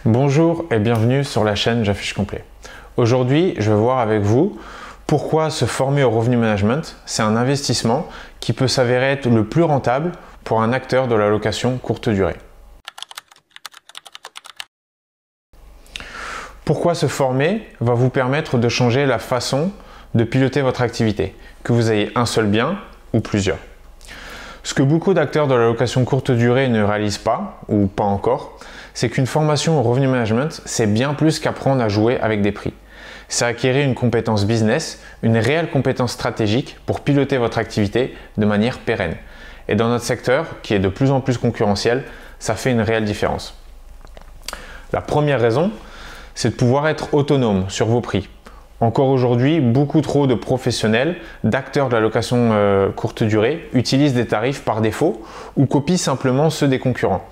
Bonjour et bienvenue sur la chaîne J'affiche complet. Aujourd'hui, je vais voir avec vous pourquoi se former au revenu management, c'est un investissement qui peut s'avérer être le plus rentable pour un acteur de la location courte durée. Pourquoi se former va vous permettre de changer la façon de piloter votre activité, que vous ayez un seul bien ou plusieurs. Ce que beaucoup d'acteurs de la location courte durée ne réalisent pas, ou pas encore, c'est qu'une formation au revenu management, c'est bien plus qu'apprendre à jouer avec des prix. C'est acquérir une compétence business, une réelle compétence stratégique pour piloter votre activité de manière pérenne. Et dans notre secteur, qui est de plus en plus concurrentiel, ça fait une réelle différence. La première raison, c'est de pouvoir être autonome sur vos prix. Encore aujourd'hui, beaucoup trop de professionnels, d'acteurs de la location courte durée utilisent des tarifs par défaut ou copient simplement ceux des concurrents.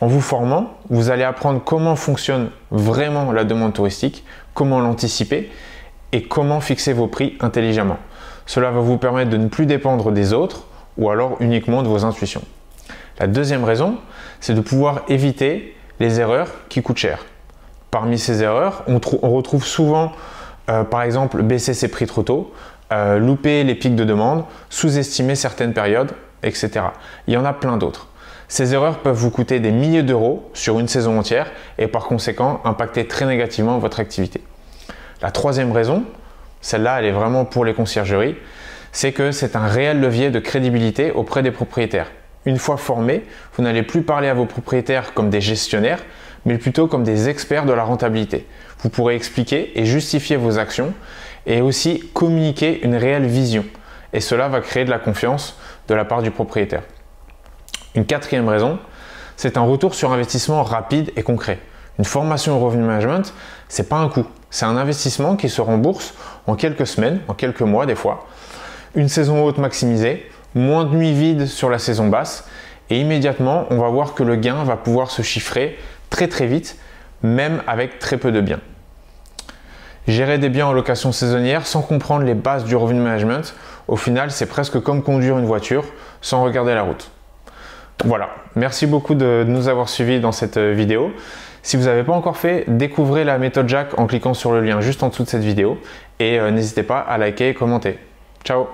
En vous formant, vous allez apprendre comment fonctionne vraiment la demande touristique, comment l'anticiper et comment fixer vos prix intelligemment. Cela va vous permettre de ne plus dépendre des autres ou alors uniquement de vos intuitions. La deuxième raison, c'est de pouvoir éviter les erreurs qui coûtent cher. Parmi ces erreurs, on retrouve souvent par exemple baisser ses prix trop tôt, louper les pics de demande, sous-estimer certaines périodes, etc. Il y en a plein d'autres. Ces erreurs peuvent vous coûter des milliers d'euros sur une saison entière et par conséquent impacter très négativement votre activité. La troisième raison, celle-là elle est vraiment pour les conciergeries, c'est que c'est un réel levier de crédibilité auprès des propriétaires. Une fois formé, vous n'allez plus parler à vos propriétaires comme des gestionnaires, mais plutôt comme des experts de la rentabilité. Vous pourrez expliquer et justifier vos actions et aussi communiquer une réelle vision. Et cela va créer de la confiance de la part du propriétaire. Une quatrième raison, c'est un retour sur investissement rapide et concret. Une formation au revenu management, ce n'est pas un coût, c'est un investissement qui se rembourse en quelques semaines, en quelques mois des fois. Une saison haute maximisée, moins de nuits vides sur la saison basse et immédiatement, on va voir que le gain va pouvoir se chiffrer très vite, même avec très peu de biens. Gérer des biens en location saisonnière sans comprendre les bases du revenu management, au final, c'est presque comme conduire une voiture sans regarder la route. Voilà, merci beaucoup de nous avoir suivis dans cette vidéo. Si vous n'avez pas encore fait, découvrez la méthode Jacques en cliquant sur le lien juste en dessous de cette vidéo et n'hésitez pas à liker et commenter. Ciao!